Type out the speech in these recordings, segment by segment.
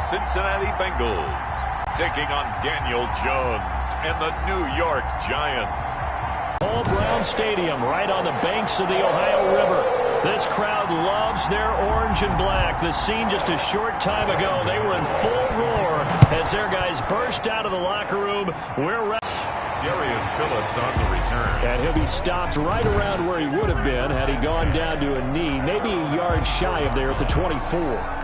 Cincinnati Bengals, taking on Daniel Jones and the New York Giants. Paul Brown Stadium, right on the banks of the Ohio River. This crowd loves their orange and black. The scene just a short time ago, they were in full roar as their guys burst out of the locker room. Darius Phillips on the return. And he'll be stopped right around where he would have been had he gone down to a knee, maybe a yard shy of there at the 24.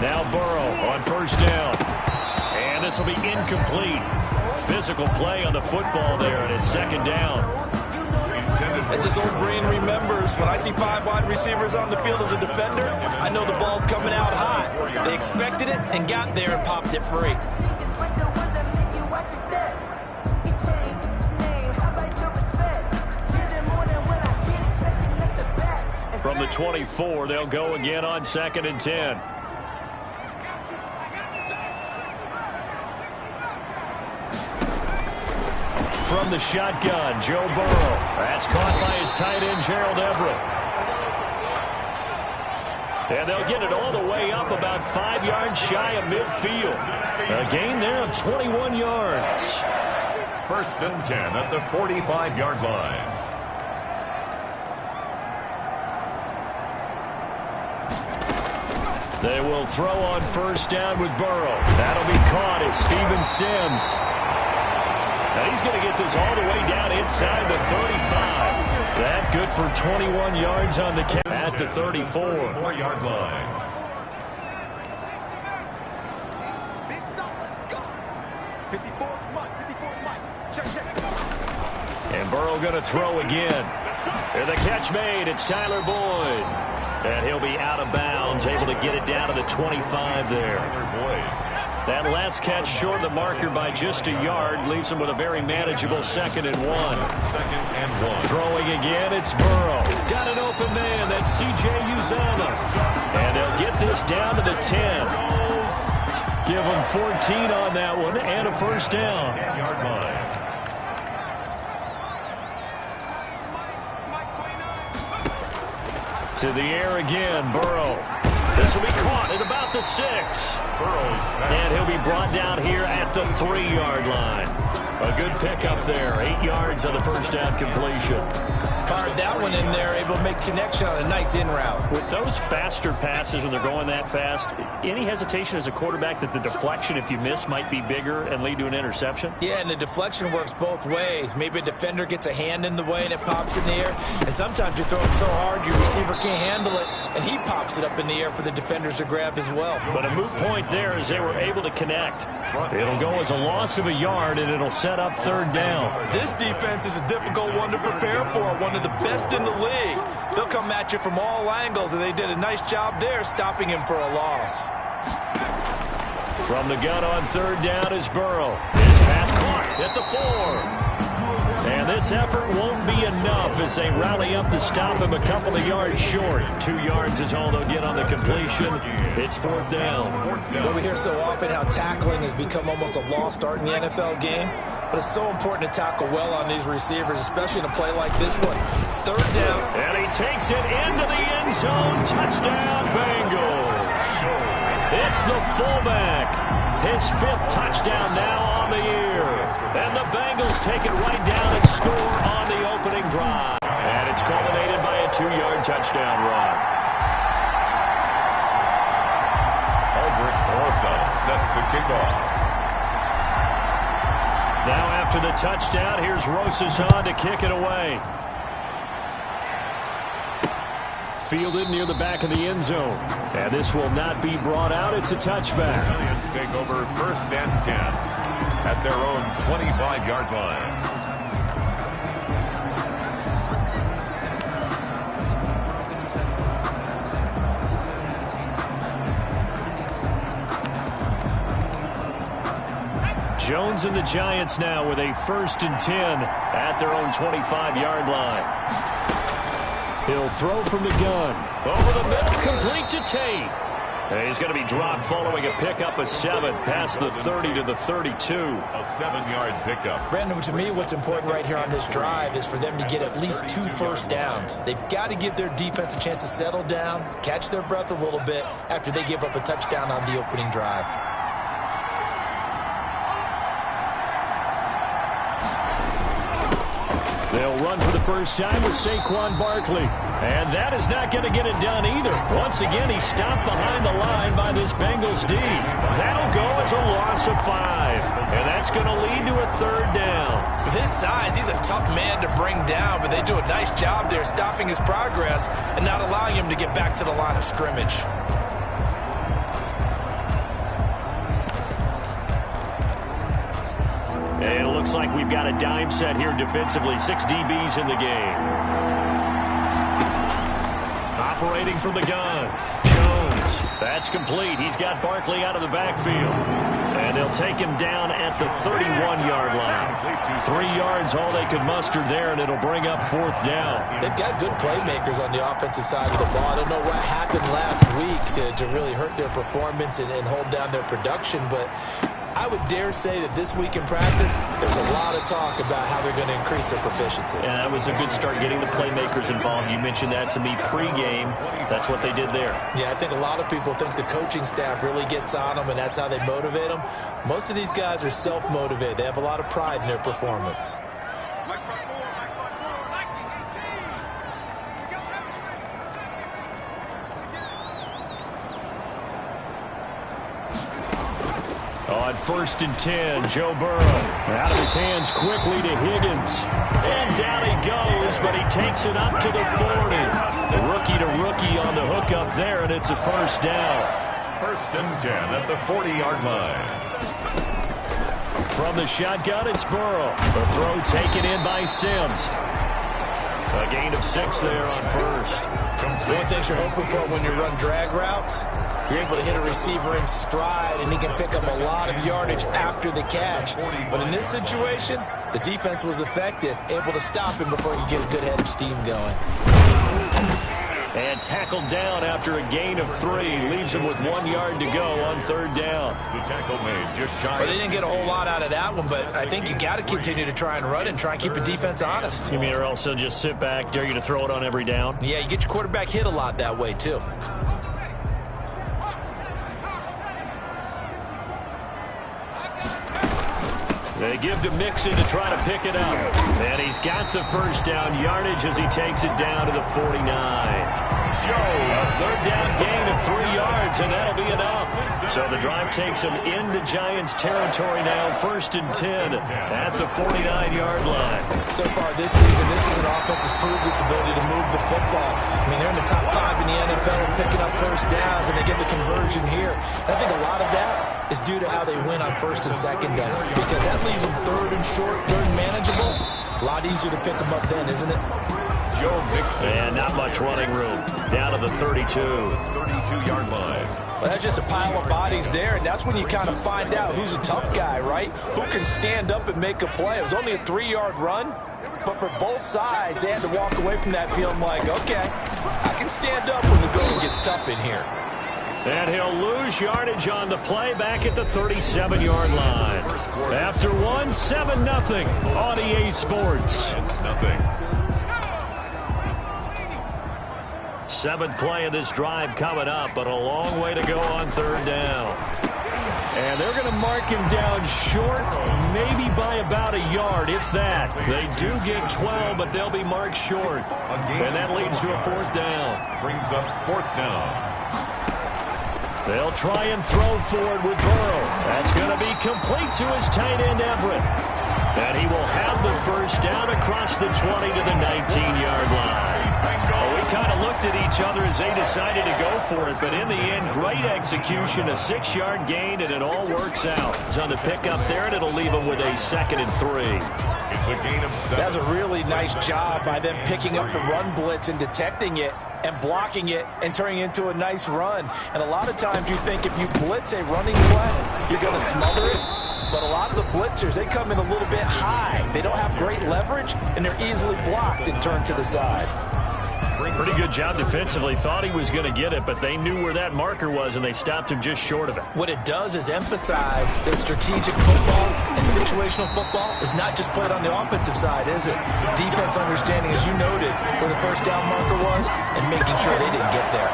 Now Burrow on first down. And this will be incomplete. Physical play on the football there, and it's second down. As his old brain remembers, when I see 5 wide receivers on the field as a defender, I know the ball's coming out high. They expected it and got there and popped it free. From the 24, they'll go again on 2nd and 10. From the shotgun, Joe Burrow. That's caught by his tight end, Gerald Everett. And they'll get it all the way up about 5 yards shy of midfield. A gain there of 21 yards. 1st and 10 at the 45-yard line. They will throw on first down with Burrow. That'll be caught. It's Steven Sims. Now he's going to get this all the way down inside the 35. That good for 21 yards on the count at the 34-yard line. Big stop, let's go. 54, come on, 54, come on. Check. And Burrow going to throw again. And the catch made. It's Tyler Boyd. And he'll be out of bounds, able to get it down to the 25 there. That last catch short of the marker by just a yard leaves him with a very manageable 2nd and 1. 2nd and 1. Throwing again, it's Burrow. Got an open man, that's C.J. Uzomah. And they'll get this down to the 10. Give him 14 on that one and a first down. 10-yard line. To the air again, Burrow. This will be caught at about the 6. And he'll be brought down here at the 3-yard line. A good pickup there. 8 yards on the first down completion. Fired that one in there, able to make connection on a nice in route. With those faster passes when they're going that fast, any hesitation as a quarterback that the deflection, if you miss, might be bigger and lead to an interception? Yeah, and the deflection works both ways. Maybe a defender gets a hand in the way and it pops in the air. And sometimes you throw it so hard your receiver can't handle it, and he pops it up in the air for the defenders to grab as well. But a moot point there as they were able to connect. It'll go as a loss of a yard, and it'll set up 3rd down. This defense is a difficult one to prepare for, one of the best in the league. They'll come at you from all angles, and they did a nice job there stopping him for a loss. From the gun on 3rd down is Burrow. His pass caught at the 4. And this effort won't be enough as they rally up to stop him a couple of yards short. 2 yards is all they'll get on the completion. It's 4th down. Well, we hear so often how tackling has become almost a lost art in the NFL game. But it's so important to tackle well on these receivers, especially in a play like this one. 3rd down. And he takes it into the end zone. Touchdown, Bengals. It's the fullback. His 5th touchdown now on the year. And the Bengals take it right down and score on the opening drive. And it's culminated by a 2-yard touchdown run. Aldrich Rosa set to kick off. Now after the touchdown, here's Rosas on to kick it away. Fielded near the back of the end zone. And this will not be brought out. It's a touchback. Lions take over 1st and 10 at their own 25-yard line. Jones and the Giants now with a 1st and 10 at their own 25-yard line. He'll throw from the gun. Over the middle, complete to Tate. And he's going to be dropped following a pickup of 7 past the 30 to the 32. A 7-yard pickup. Brandon, to me, what's important right here on this drive is for them to get at least 2 first downs. They've got to give their defense a chance to settle down, catch their breath a little bit after they give up a touchdown on the opening drive. They'll run for the first time with Saquon Barkley. And that is not going to get it done either. Once again, he's stopped behind the line by this Bengals D. That'll go as a loss of 5. And that's going to lead to a 3rd down. With his size, he's a tough man to bring down, but they do a nice job there stopping his progress and not allowing him to get back to the line of scrimmage. And it looks like we've got a dime set here defensively. 6 DBs in the game. Operating from the gun. Jones. That's complete. He's got Barkley out of the backfield. And they'll take him down at the 31-yard line. 3 yards all they could muster there, and it'll bring up 4th down. They've got good playmakers on the offensive side of the ball. I don't know what happened last week to really hurt their performance and hold down their production, but I would dare say that this week in practice, there's a lot of talk about how they're going to increase their proficiency. Yeah, that was a good start getting the playmakers involved. You mentioned that to me pregame. That's what they did there. Yeah, I think a lot of people think the coaching staff really gets on them, and that's how they motivate them. Most of these guys are self-motivated. They have a lot of pride in their performance. On 1st and 10, Joe Burrow out of his hands quickly to Higgins. And down he goes, but he takes it up to the 40. Rookie to rookie on the hook up there, and it's a 1st down. 1st and 10 at the 40-yard line. From the shotgun, it's Burrow. The throw taken in by Sims. A gain of 6 there on 1st. One thing you're hoping for when you run drag routes, you're able to hit a receiver in stride, and he can pick up a lot of yardage after the catch. But in this situation, the defense was effective, able to stop him before he get a good head of steam going. And tackled down after a gain of 3. Leaves him with 1 yard to go on 3rd down. The tackle made just shy. Well, they didn't get a whole lot out of that one, but I think you got to continue to try and run and try and keep the defense honest. You mean or else they'll just sit back, dare you to throw it on every down? Yeah, you get your quarterback hit a lot that way, too. They give to Mixon to try to pick it up. And he's got the 1st down yardage as he takes it down to the 49. A 3rd down gain of 3 yards, and that'll be enough. So the drive takes him into Giants territory now. 1st and 10 at the 49-yard line. So far this season, this is an offense that's proved its ability to move the football. I mean, they're in the top 5 in the NFL and picking up 1st downs, and they get the conversion here. And I think a lot of that is due to how they win on 1st and 2nd down, because that leaves them 3rd and short, 3rd and manageable. A lot easier to pick them up then, isn't it? Joe Mixon. And not much running room. Down to the 32. 32-yard line. Well, that's just a pile of bodies there, and that's when you kind of find out who's a tough guy, right? Who can stand up and make a play. It was only a 3-yard run, but for both sides, they had to walk away from that feeling like, okay, I can stand up when the going gets tough in here. And he'll lose yardage on the play back at the 37-yard line. After 7-0 on EA Sports. It's nothing. 7th play of this drive coming up, but a long way to go on 3rd down. And they're going to mark him down short, maybe by about a yard, if that. They do get 12, but they'll be marked short. And that leads to a 4th down. Brings up 4th down. They'll try and throw forward with Burrow. That's going to be complete to his tight end, Everett. And he will have the 1st down across the 20 to the 19-yard line. Well, we kind of looked at each other as they decided to go for it, but in the end, great execution, a 6-yard gain, and it all works out. It's on the pickup there, and it'll leave him with a 2nd and 3. It's a gain of 7. That's a really nice job by them picking up the run blitz and detecting it and blocking it and turning it into a nice run. And a lot of times you think if you blitz a running play, you're going to smother it. But a lot of the blitzers, they come in a little bit high. They don't have great leverage, and they're easily blocked and turned to the side. Pretty good job defensively. Thought he was going to get it, but they knew where that marker was, and they stopped him just short of it. What it does is emphasize that strategic football and situational football is not just played on the offensive side, is it? Defense understanding, as you noted, where the first down marker was and making sure they didn't get there.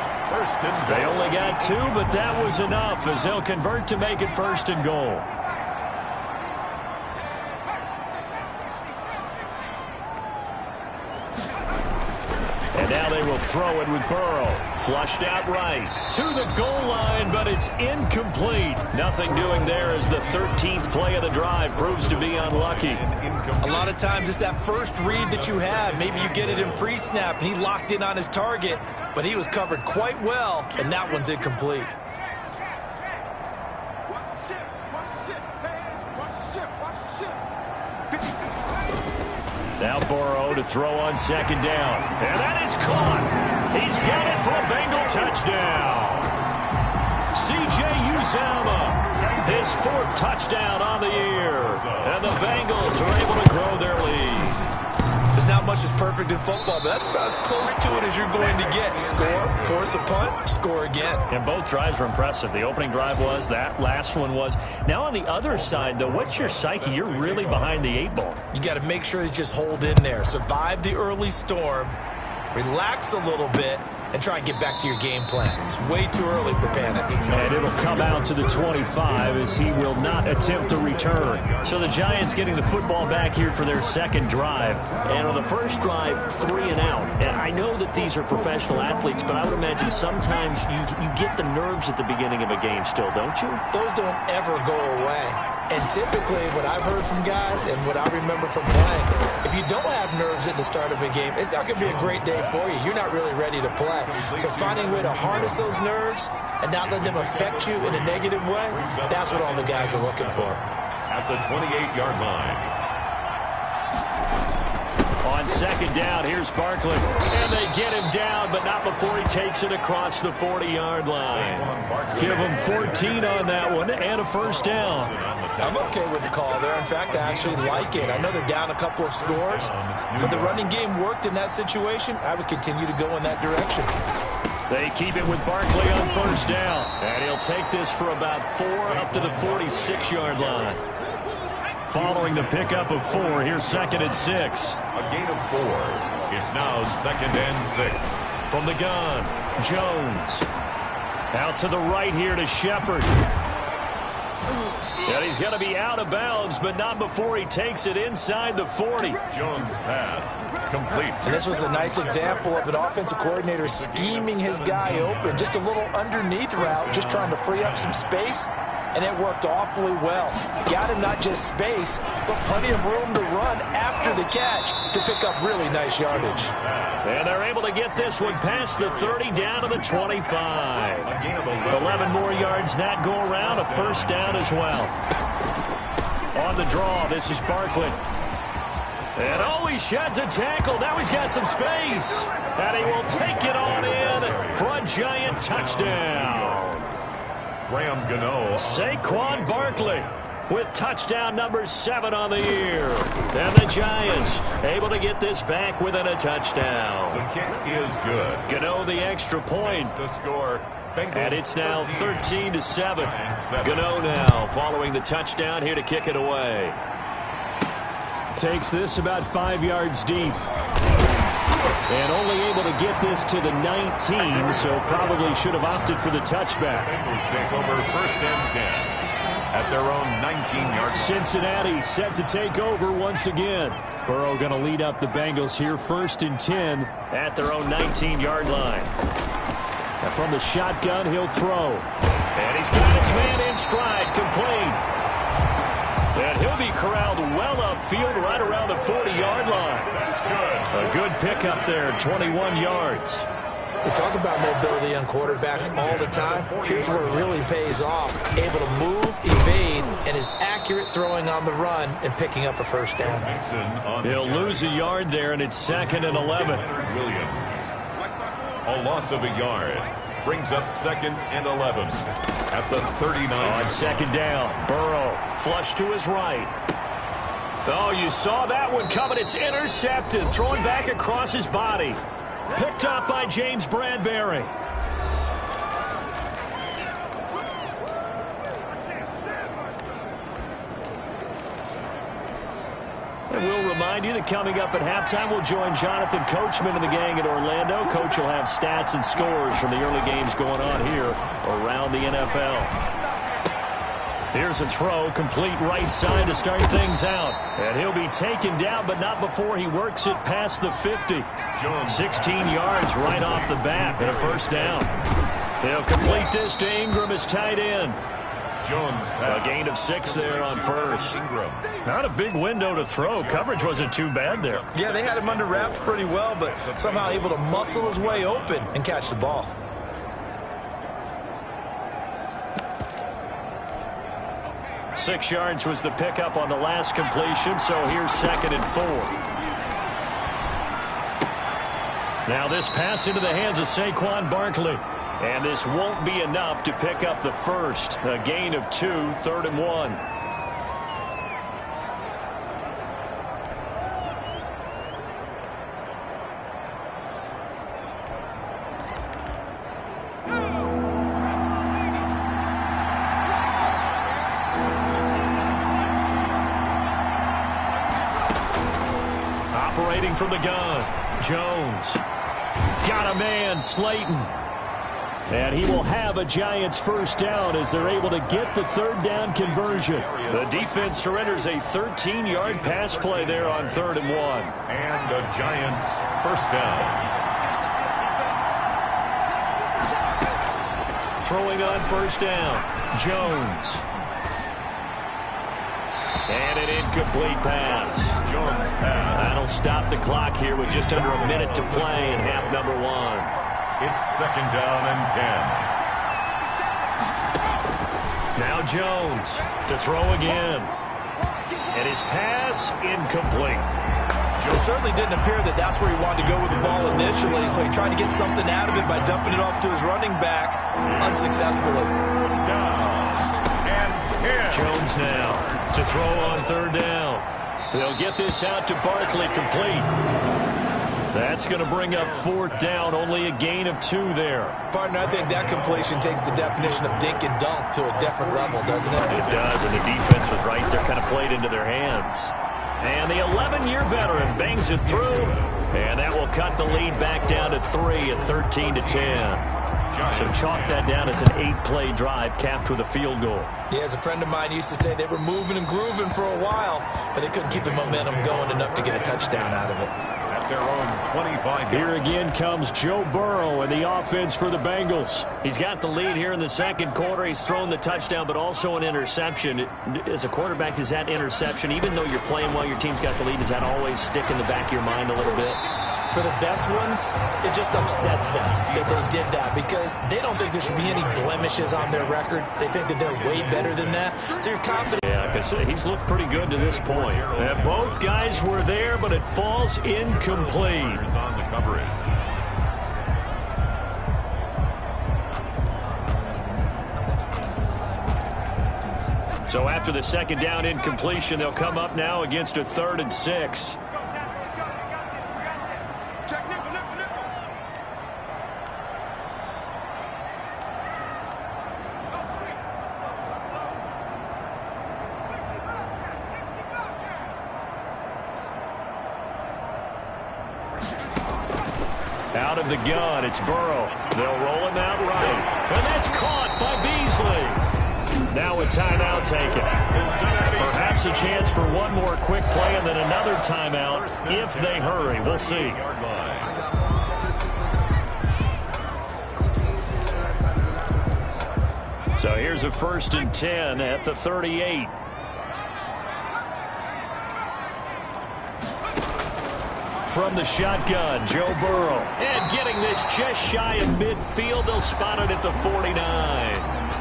They only got 2, but that was enough as they'll convert to make it 1st and goal. And now they will throw it with Burrow. Flushed out right to the goal line, but it's incomplete. Nothing doing there as the 13th play of the drive proves to be unlucky. A lot of times it's that first read that you have. Maybe you get it in pre-snap, and he locked in on his target, but he was covered quite well, and that one's incomplete. Watch the ship. Watch the ship. Hey, watch the ship. Watch the ship. Now Burrow to throw on 2nd down. And that is caught. He's got it for a Bengal touchdown. C.J. Uzomah, his 4th touchdown on the year. And the Bengals are able to grow their lead. There's not much that's perfect in football, but that's about as close to it as you're going to get. Score, force a punt, score again. And both drives were impressive. The opening drive was, that last one was. Now on the other side, though, what's your psyche? You're really behind the 8 ball. You got to make sure you just hold in there. Survive the early storm, relax a little bit, and try and get back to your game plan. It's way too early for panic. And it'll come out to the 25 as he will not attempt a return. So the Giants getting the football back here for their 2nd drive. And on the first drive, 3 and out. And I know that these are professional athletes, but I would imagine sometimes you get the nerves at the beginning of a game still, don't you? Those don't ever go away. And typically, what I've heard from guys and what I remember from playing, if you don't have nerves at the start of a game, it's not going to be a great day for you. You're not really ready to play. So finding a way to harness those nerves and not let them affect you in a negative way, that's what all the guys are looking for. At the 28-yard line. On 2nd down, here's Barkley. And they get him down, but not before he takes it across the 40-yard line. Give him 14 on that one and a 1st down. I'm okay with the call there. In fact, I actually like it. I know they're down a couple of scores, but the running game worked in that situation. I would continue to go in that direction. They keep it with Barkley on 1st down. And he'll take this for about 4 up to the 46-yard line. Following the pickup of 4, here's 2nd and 6. A gain of 4. It's now 2nd and 6. From the gun, Jones. Out to the right here to Shepard. And he's going to be out of bounds, but not before he takes it inside the 40. Jones' pass complete. And this was a nice example of an offensive coordinator scheming his guy open. Just a little underneath route, just trying to free up some space. And it worked awfully well. Got him not just space, but plenty of room to run after the catch to pick up really nice yardage. And they're able to get this one past the 30 down to the 25. 11 more yards that go around, a 1st down as well. On the draw, this is Barkley. And oh, he sheds a tackle. Now he's got some space. And he will take it on in for a Giant touchdown. Graham Gano. Saquon Barkley with touchdown number 7 on the year. And the Giants able to get this back within a touchdown. The kick is good. Gano the extra point. The score. Bengals And it's now 13-7. 13-7. Gano now following the touchdown here to kick it away. Takes this about 5 yards deep. And only able to get this to the 19, so probably should have opted for the touchback. Bengals take over 1st and 10 at their own 19-yard line. Cincinnati set to take over once again. Burrow going to lead up the Bengals here 1st and 10 at their own 19-yard line. Now from the shotgun, he'll throw. And he's got his man in stride, complete. And he'll be corralled well upfield right around the 40-yard line. That's good. A good pickup there, 21 yards. They talk about mobility on quarterbacks all the time. Here's where it really pays off. Able to move, evade, and is accurate throwing on the run and picking up a 1st down. He'll lose a yard there, and it's 2nd and 11. Williams. A loss of a yard. Brings up 2nd and 11 at the 39. On 2nd down, Burrow flush to his right. Oh, you saw that one coming. It's intercepted. Throwing back across his body. Picked up by James Bradbury. And we'll remind you that coming up at halftime, we'll join Jonathan Coachman and the gang at Orlando. Coach will have stats and scores from the early games going on here around the NFL. Here's a throw, complete right side to start things out. And he'll be taken down, but not before he works it past the 50. 16 yards right off the bat and a first down. He'll complete this to Ingram as tight end. A gain of 6 there on first. Not a big window to throw. Coverage wasn't too bad there. Yeah, they had him under wraps pretty well, but somehow able to muscle his way open and catch the ball. Six yards was the pickup on the last completion, so here's 2nd and 4. Now this pass into the hands of Saquon Barkley. And this won't be enough to pick up the first. A gain of 2, 3rd and 1. Operating from the gun, Jones. Got a man, Slayton. And he will have a Giants first down as they're able to get the 3rd down conversion. The defense surrenders a 13-yard pass play there on 3rd and 1. And the Giants first down. Throwing on first down, Jones. And an incomplete pass. Jones pass. That'll stop the clock here with just under a minute to play in half number 1. It's 2nd down and 10. Now Jones to throw again. And his pass incomplete. It certainly didn't appear that that's where he wanted to go with the ball initially, so he tried to get something out of it by dumping it off to his running back unsuccessfully. Jones now to throw on 3rd down. They'll get this out to Barkley complete. That's going to bring up 4th down, only a gain of 2 there. Partner, I think that completion takes the definition of dink and dunk to a different level, doesn't it? It does, and the defense was right there, kind of played into their hands. And the 11-year veteran bangs it through, and that will cut the lead back down to 3 at 13 to 10. So chalk that down as an 8-play drive capped with a field goal. Yeah, as a friend of mine used to say, they were moving and grooving for a while, but they couldn't keep the momentum going enough to get a touchdown out of it. At their own 25. Here again comes Joe Burrow and the offense for the Bengals. He's got the lead here in the 2nd quarter. He's thrown the touchdown, but also an interception. As a quarterback, does that interception, even though you're playing while your team's got the lead, does that always stick in the back of your mind a little bit? For the best ones, it just upsets them that they did that because they don't think there should be any blemishes on their record. They think that they're way better than that. So you're confident. Yeah, because he's looked pretty good to this point. And both guys were there, but it falls incomplete. On the coverage. So after the 2nd down incompletion, they'll come up now against a 3rd and 6. Out of the gun, it's Burrow. They'll roll him out right. And that's caught by Beasley. Now a timeout taken. Perhaps a chance for one more quick play and then another timeout if they hurry. We'll see. So here's a 1st and 10 at the 38. From the shotgun, Joe Burrow. And getting this just shy of midfield, they'll spot it at the 49.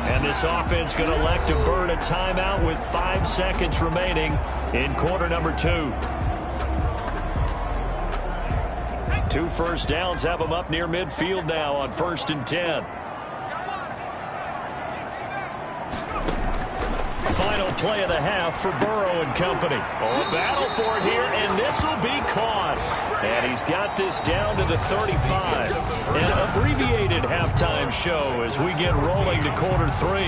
And this offense going to elect to burn a timeout with 5 seconds remaining in quarter number 2. 2 first downs have them up near midfield now on 1st and 10. Final play of the half for Burrow and company. Oh, a battle for it here, and this will be caught. And he's got this down to the 35. An abbreviated halftime show as we get rolling to quarter 3.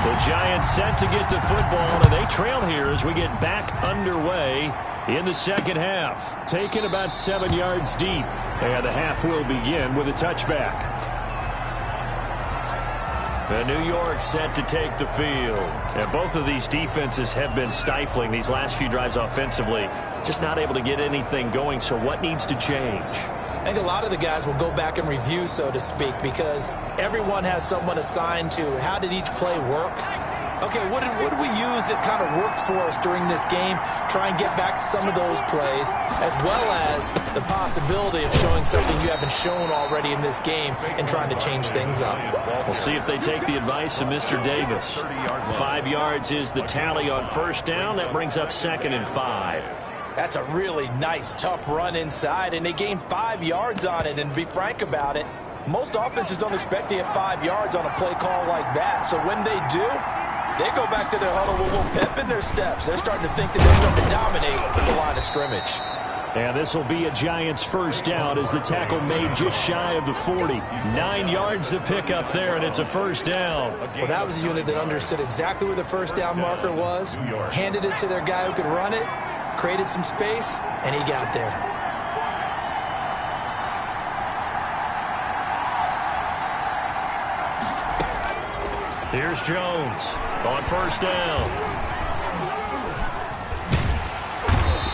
The Giants set to get the football, and they trail here as we get back underway in the second half. Taken about 7 yards deep, and the half will begin with a touchback. The New York set to take the field. And both of these defenses have been stifling these last few drives offensively. Just not able to get anything going, so what needs to change? I think a lot of the guys will go back and review, so to speak, because everyone has someone assigned to how did each play work. Okay, what did we use that kind of worked for us during this game? Try and get back to some of those plays, as well as the possibility of showing something you haven't shown already in this game and trying to change things up. We'll see if they take the advice of Mr. Davis. 5 yards is the tally on first down. That brings up 2nd and 5. That's a really nice, tough run inside, and they gained 5 yards on it. And to be frank about it, most offenses don't expect to get 5 yards on a play call like that. So when they do, they go back to their huddle with a little pep in their steps. They're starting to think that they're starting to dominate the line of scrimmage. And this will be a Giants first down as the tackle made just shy of the 40. 9 yards to pick up there, and it's a first down. Well, that was a unit that understood exactly where the first down marker was, handed it to their guy who could run it, created some space, and he got there. Here's Jones on first down.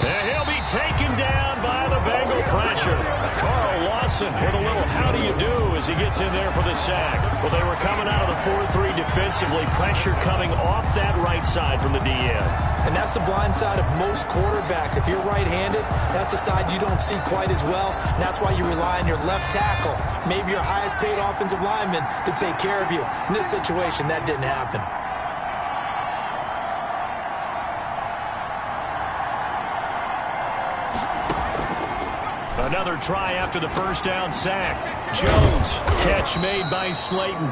And he'll be taken down by the Bengal pressure. Carl Lawson with a little how do you do as he gets in there for the sack. Well, they were coming out of the 4-3 defensively. Pressure coming off that right side from the DN. And that's the blind side of most quarterbacks. If you're right-handed, that's the side you don't see quite as well. And that's why you rely on your left tackle, maybe your highest-paid offensive lineman, to take care of you. In this situation, that didn't happen. Another try after the first down sack. Jones, catch made by Slayton.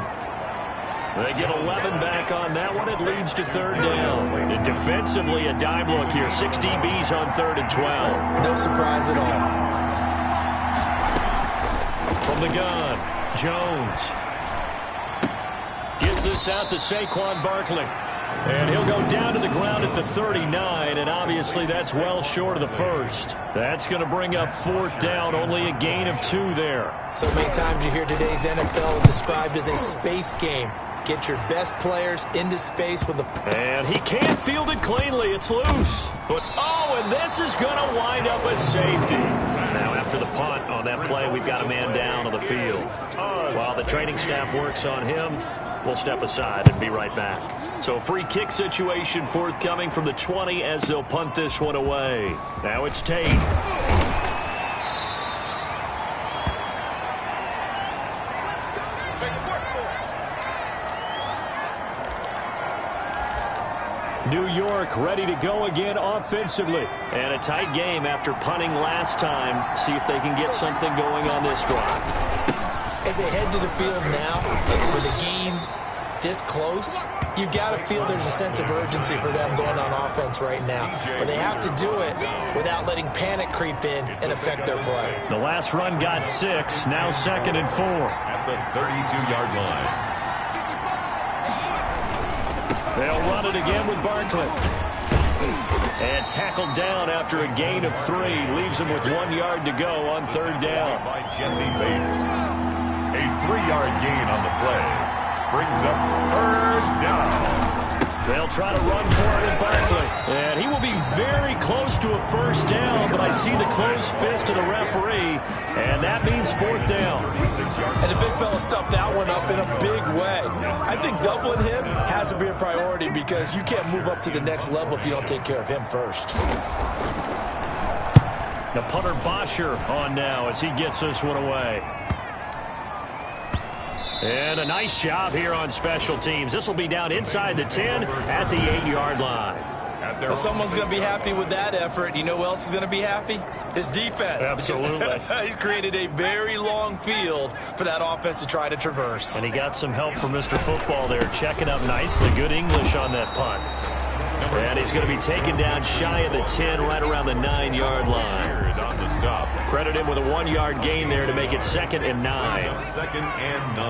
They get 11 back on that one. It leads to third down. And defensively, a dime look here. 6 DBs on 3rd and 12. No surprise at all. From the gun, Jones gets this out to Saquon Barkley. And he'll go down to the ground at the 39, and obviously that's well short of the first. That's going to bring up 4th down, only a gain of 2 there. So many times you hear today's NFL described as a space game. Get your best players into space with the... And he can't field it cleanly. It's loose. But, oh, and this is going to wind up as safety. Now, after the punt on that play, we've got a man down on the field. While the training staff works on him, we'll step aside and be right back. So, free kick situation forthcoming from the 20 as they'll punt this one away. Now it's Tate. New York ready to go again offensively. And a tight game after punting last time. See if they can get something going on this drive. As they head to the field now, with the game this close, you've got to feel there's a sense of urgency for them going on offense right now. But they have to do it without letting panic creep in and affect their play. The last run got 6, now 2nd and 4. At the 32-yard line. They'll run it again with Barkley. And tackled down after a gain of 3. Leaves him with 1 yard to go on 3rd down. By Jesse Bates. A 3-yard gain on the play. Brings up 3rd down. They'll try to run for it with Barkley. And he will be very close to a first down, but I see the closed fist of the referee, and that means 4th down. And the big fella stuffed that one up in a big way. I think doubling him has to be a priority because you can't move up to the next level if you don't take care of him first. The punter Bosher on now as he gets this one away. And a nice job here on special teams. This will be down inside the 10 at the 8-yard line. Well, someone's going to be happy with that effort. You know who else is going to be happy? His defense. Absolutely. He's created a very long field for that offense to try to traverse. And he got some help from Mr. Football there, checking up nicely. Good English on that punt. And he's going to be taken down shy of the 10, right around the 9-yard line. On the stop. Credit him with a 1-yard gain there to make it 2nd and 9. 2nd and 9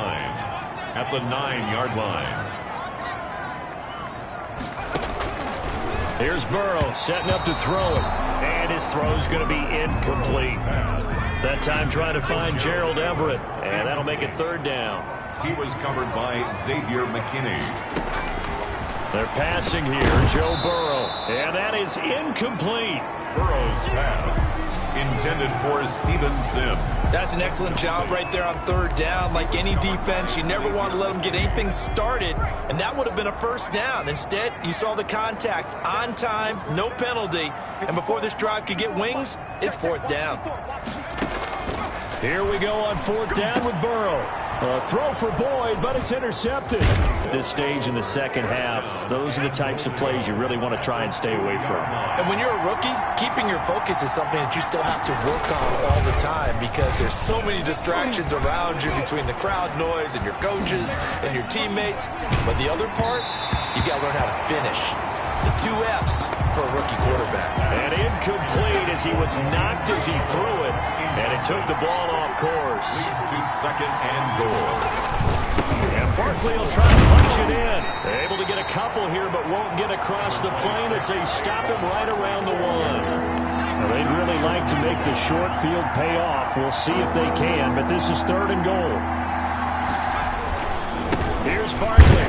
at the 9-yard line. Here's Burrow setting up to throw it. And his throw's going to be incomplete. That time trying to find Gerald Everett. And that'll make it 3rd down. He was covered by Xavier McKinney. They're passing here, Joe Burrow. And that is incomplete. Burrow's pass intended for Steven Sims. That's an excellent job right there on 3rd down. Like any defense, you never want to let them get anything started, and that would have been a 1st down. Instead, you saw the contact on time, no penalty, and before this drive could get wings, it's 4th down. Here we go on 4th down with Burrow. A throw for Boyd, but it's intercepted. At this stage in the 2nd half, those are the types of plays you really want to try and stay away from. And when you're a rookie, keeping your focus is something that you still have to work on all the time because there's so many distractions around you between the crowd noise and your coaches and your teammates. But the other part, you got to learn how to finish. The 2 F's for a rookie quarterback. And incomplete as he was knocked as he threw it. And it took the ball off course. Leads to 2nd and goal. And Barkley will try to punch it in. They're able to get a couple here, but won't get across the plane as they stop him right around the 1. Now, they'd really like to make the short field pay off. We'll see if they can, but this is 3rd and goal. Here's Barkley.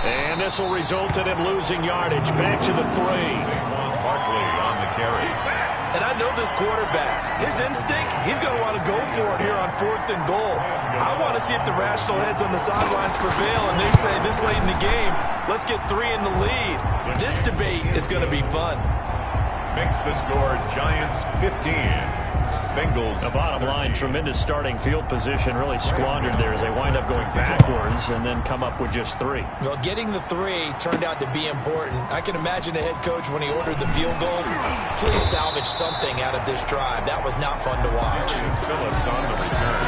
And this will result in him losing yardage. Back to the 3. Barkley on the carry. And I know this quarterback. His instinct, he's going to want to go for it here on 4th and goal. I want to see if the rational heads on the sidelines prevail and they say this late in the game, let's get 3 in the lead. This debate is going to be fun. Makes the score Giants 15. Bengals. The bottom line, tremendous starting field position, really squandered there as they wind up going backwards and then come up with just 3. Well, getting the 3 turned out to be important. I can imagine the head coach when he ordered the field goal. Please salvage something out of this drive. That was not fun to watch. Phillips on the return.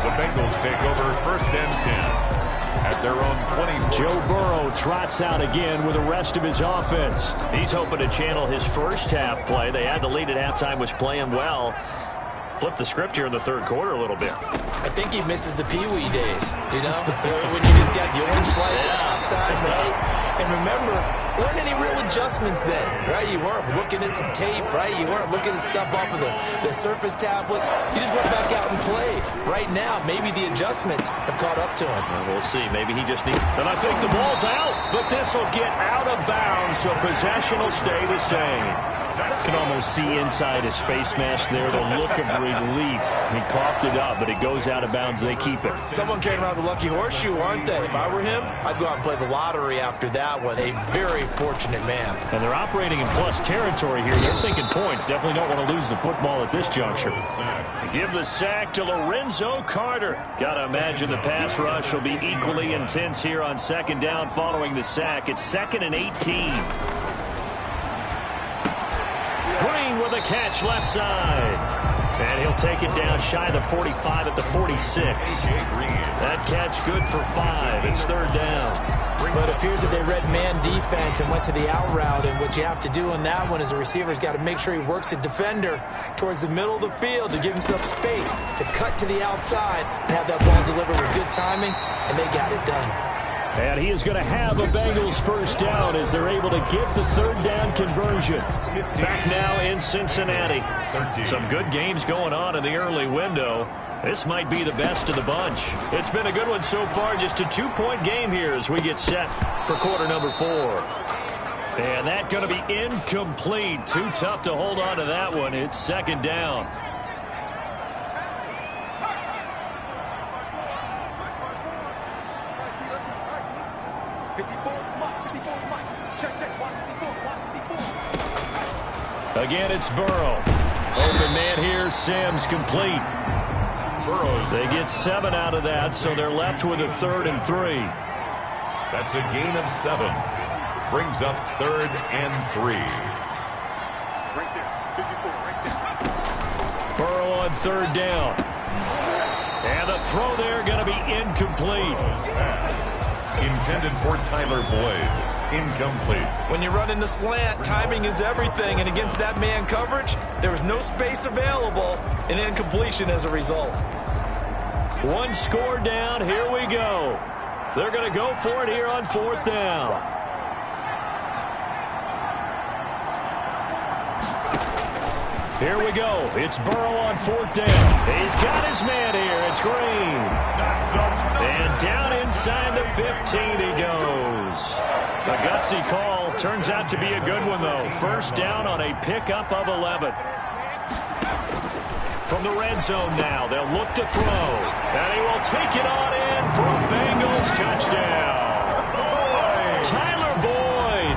The Bengals take over 1st and 10 at their own 20. Joe Burrow trots out again with the rest of his offense. He's hoping to channel his 1st half play. They had the lead at halftime, was playing well. Flip the script here in the 3rd quarter a little bit. I think he misses the Pee-wee days, you know, when you just got the orange slice at halftime, right? And remember, there weren't any real adjustments then, right? You weren't looking at some tape, right? You weren't looking at stuff off of the Surface tablets. You just went back out and played. Right now, maybe the adjustments have caught up to him. Well, we'll see. Maybe he just needs... And I think the ball's out, but this will get out of bounds, so possession will stay the same. You can almost see inside his face mask there the look of relief. He coughed it up, but it goes out of bounds. They keep it. Someone carrying around the lucky horseshoe, aren't they? If I were him, I'd go out and play the lottery after that one. A very fortunate man. And they're operating in plus territory here. They're thinking points. Definitely don't want to lose the football at this juncture. Give the sack to Lorenzo Carter. Got to imagine the pass rush will be equally intense here on 2nd down following the sack. It's 2nd and 18. Green with a catch left side. And he'll take it down shy of the 45 at the 46. That catch good for 5. It's 3rd down. But it appears that they read man defense and went to the out route. And what you have to do in that one is the receiver's got to make sure he works the defender towards the middle of the field to give himself space to cut to the outside and have that ball delivered with good timing. And they got it done. And he is going to have a Bengals 1st down as they're able to get the 3rd down conversion. Back now in Cincinnati. Some good games going on in the early window. This might be the best of the bunch. It's been a good one so far. Just a 2-point game here as we get set for quarter number 4. And that's going to be incomplete. Too tough to hold on to that one. It's 2nd down. Again, it's Burrow. Open man here, Sims complete. They get 7 out of that, so they're left with a 3rd and 3. That's a gain of 7. Brings up 3rd and 3. Right there. 54, right there. Burrow on 3rd down. And the throw there going to be incomplete. Intended for Tyler Boyd. incomplete. When you run in the slant, timing is everything, and against that man coverage, there was no space available, and incompletion as a result. One score down, here we go. They're going to go for it here on 4th down. Here we go. It's Burrow on 4th down. He's got his man here. It's Green. And down inside the 15 he goes. A gutsy call. Turns out to be a good one, though. 1st down on a pickup of 11. From the red zone now, they'll look to throw. And he will take it on in for a Bengals touchdown. Tyler Boyd,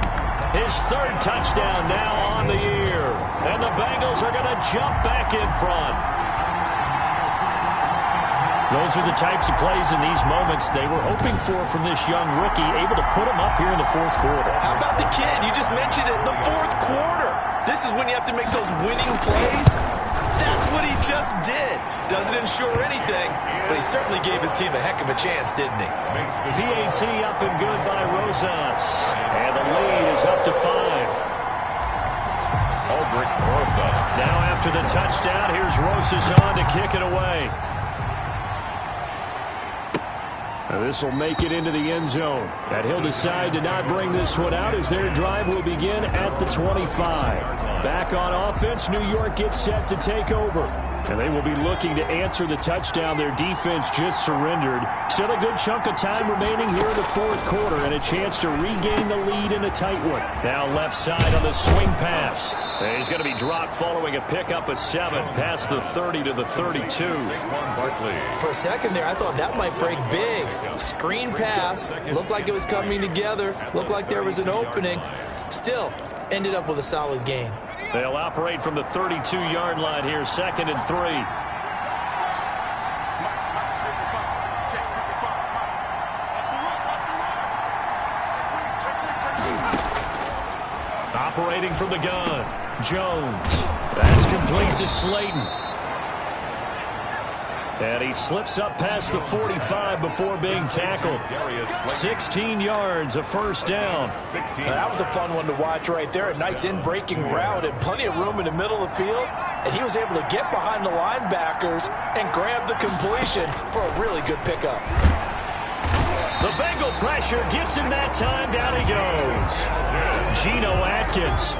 his 3rd touchdown now on the year. And the Bengals are going to jump back in front. Those are the types of plays in these moments they were hoping for from this young rookie, able to put him up here in the 4th quarter. How about the kid? You just mentioned it, the 4th quarter. This is when you have to make those winning plays. That's what he just did. Doesn't ensure anything, but he certainly gave his team a heck of a chance, didn't he? PAT up and good by Rosas. And the lead is up to 5. Aldrich Rosas. Now after the touchdown, here's Rosas on to kick it away. This will make it into the end zone. And he'll decide to not bring this one out as their drive will begin at the 25. Back on offense, New York gets set to take over. And they will be looking to answer the touchdown their defense just surrendered. Still a good chunk of time remaining here in the 4th quarter and a chance to regain the lead in a tight one. Now left side on the swing pass. And he's going to be dropped following a pickup of 7 past the 30 to the 32. For a second there, I thought that might break big. Screen pass. Looked like it was coming together. Looked like there was an opening. Still, ended up with a solid gain. They'll operate from the 32-yard line here, 2nd and 3. Operating from the gun, Jones. That's complete to Slayton. And he slips up past the 45 before being tackled. 16 yards, a 1st down. That was a fun one to watch right there. A nice in-breaking route and plenty of room in the middle of the field. And he was able to get behind the linebackers and grab the completion for a really good pickup. The Bengal pressure gets him that time. Down he goes. Geno Atkins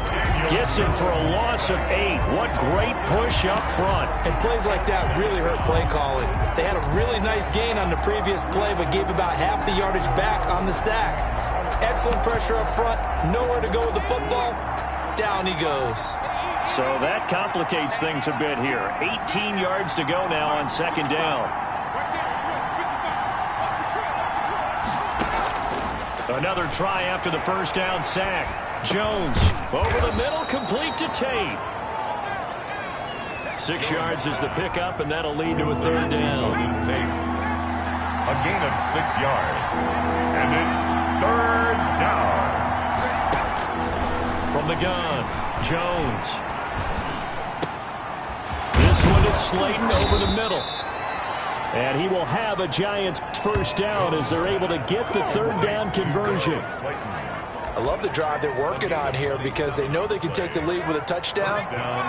gets him for a loss of 8. What great push up front. And plays like that really hurt play calling. They had a really nice gain on the previous play, but gave about half the yardage back on the sack. Excellent pressure up front. Nowhere to go with the football. Down he goes. So that complicates things a bit here. 18 yards to go now on 2nd down. Another try after the 1st down sack. Jones over the middle, complete to Tate. 6 yards is the pickup, and that'll lead to a 3rd down. A gain of 6 yards. And it's 3rd down. From the gun, Jones. This one is Slayton over the middle. And he will have a Giants 1st down as they're able to get the 3rd down conversion. I love the drive they're working on here because they know they can take the lead with a touchdown.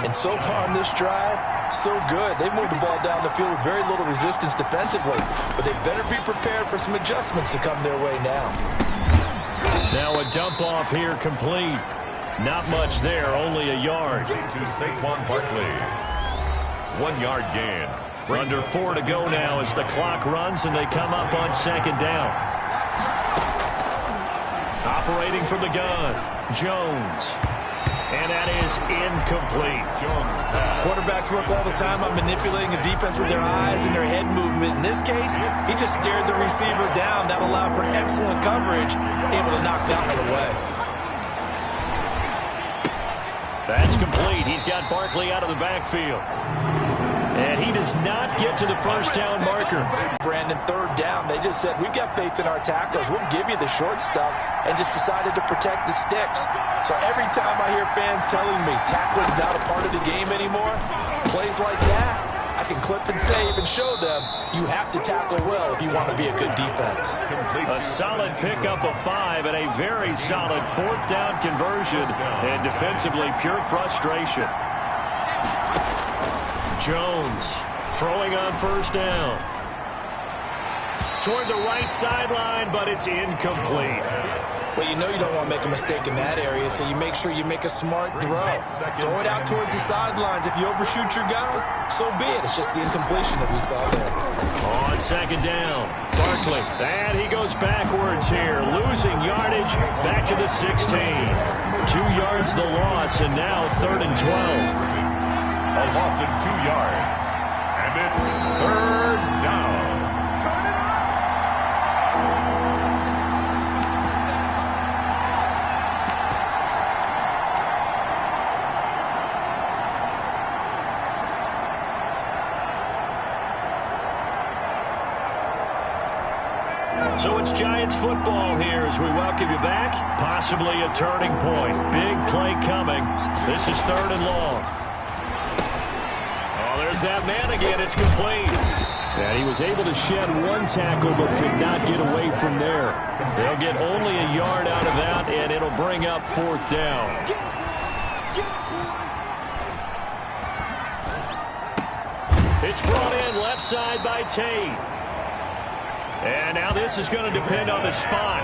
And so far on this drive, so good. They've moved the ball down the field with very little resistance defensively. But they better be prepared for some adjustments to come their way now. Now a dump off here complete. Not much there, only a yard. To Saquon Barkley. 1 yard gain. Under 4 to go now as the clock runs and they come up on 2nd down. Operating from the gun, Jones. And that is incomplete. Quarterbacks work all the time on manipulating the defense with their eyes and their head movement. In this case, he just stared the receiver down. That allowed for excellent coverage, able to knock that one away. That's complete. He's got Barkley out of the backfield. And he does not get to the 1st down marker. Brandon, 3rd down. They just said, we've got faith in our tackles. We'll give you the short stuff, and just decided to protect the sticks. So every time I hear fans telling me tackling's not a part of the game anymore, plays like that, I back, and Cliff and Say even showed them you have to tackle well if you want to be a good defense. A solid pickup of 5 and a very solid 4th down conversion, and defensively pure frustration. Jones throwing on 1st down. Toward the right sideline, but it's incomplete. Well, you know you don't want to make a mistake in that area, so you make sure you make a smart throw. Throw it out towards the sidelines. If you overshoot your guy, so be it. It's just the incompletion that we saw there. On 2nd down, Barkley. And he goes backwards here, losing yardage back to the 16. 2 yards the loss, and now 3rd and 12. A loss of 2 yards. And it's 3rd down. So it's Giants football here as we welcome you back. Possibly a turning point. Big play coming. This is 3rd and long. Oh, there's that man again. It's complete. And he was able to shed 1 tackle but could not get away from there. They'll get only a yard out of that, and it'll bring up 4th down. It's brought in left side by Tate. And now this is going to depend on the spot.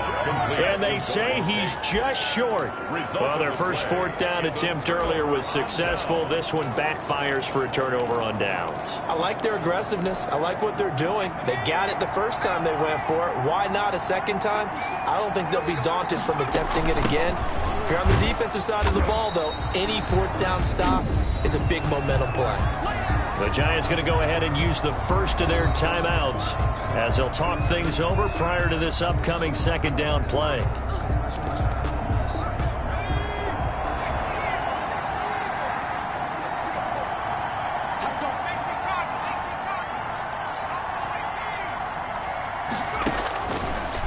And they say he's just short. Well, their first 4th down attempt earlier was successful. This one backfires for a turnover on downs. I like their aggressiveness. I like what they're doing. They got it the first time they went for it. Why not a second time? I don't think they'll be daunted from attempting it again. If you're on the defensive side of the ball, though, any 4th down stop is a big momentum play. The Giants going to go ahead and use the first of their timeouts as they'll talk things over prior to this upcoming 2nd down play.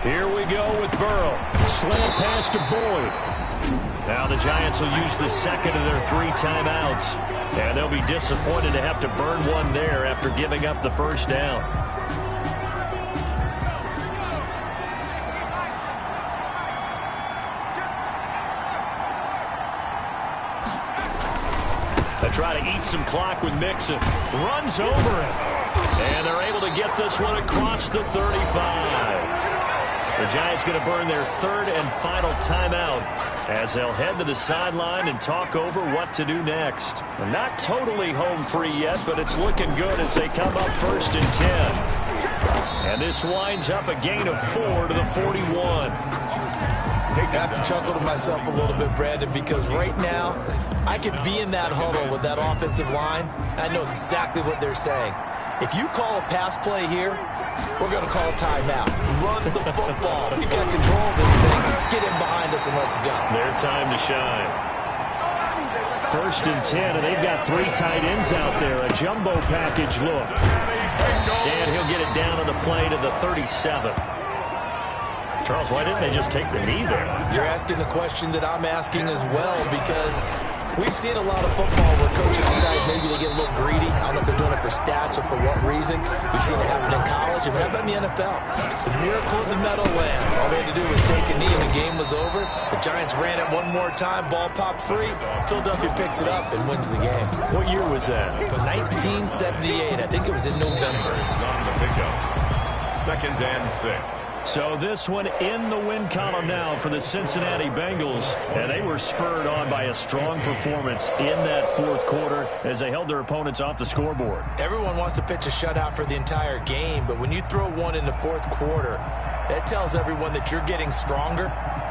Here we go with Burrow. Slant pass to Boyd. Now the Giants will use the 2nd of their 3 timeouts. And they'll be disappointed to have to burn one there after giving up the 1st down. They try to eat some clock with Mixon. Runs over him. And they're able to get this one across the 35. The Giants going to burn their 3rd and final timeout as they'll head to the sideline and talk over what to do next. They're not totally home free yet, but it's looking good as they come up 1st and 10. And this winds up a gain of 4 to the 41. I have to chuckle to myself a little bit, Brandon, because right now I could be in that huddle with that offensive line. I know exactly what they're saying. If you call a pass play here, we're going to call a timeout. Run the football. We've got control of this thing. Get in behind us and let's go. Their time to shine. 1st and 10, and they've got 3 tight ends out there. A jumbo package look. And he'll get it down on the play to the 37. Charles, why didn't they just take the knee there? You're asking the question that I'm asking as well, because we've seen a lot of football where coaches decide maybe they get a little greedy. I don't know if they're doing it for stats or for what reason. We've seen it happen in college, and how about in the NFL? The miracle of the Meadowlands. All they had to do was take a knee, and the game was over. The Giants ran it one more time. Ball popped free. Philadelphia picks it up and wins the game. What year was that? 1978. I think it was in November. 2nd and 6. So this one in the win column now for the Cincinnati Bengals. And they were spurred on by a strong performance in that 4th quarter as they held their opponents off the scoreboard. Everyone wants to pitch a shutout for the entire game, but when you throw one in the 4th quarter, that tells everyone that you're getting stronger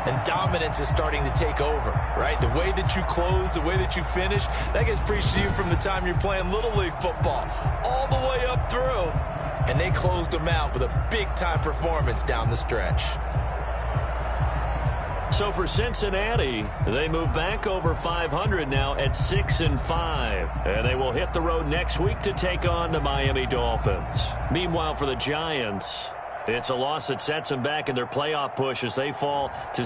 and dominance is starting to take over, right? The way that you close, the way that you finish, that gets preached to you from the time you're playing Little League football all the way up through. And they closed them out with a big-time performance down the stretch. So for Cincinnati, they move back over 500 now at 6-5. And they will hit the road next week to take on the Miami Dolphins. Meanwhile, for the Giants, it's a loss that sets them back in their playoff push as they fall to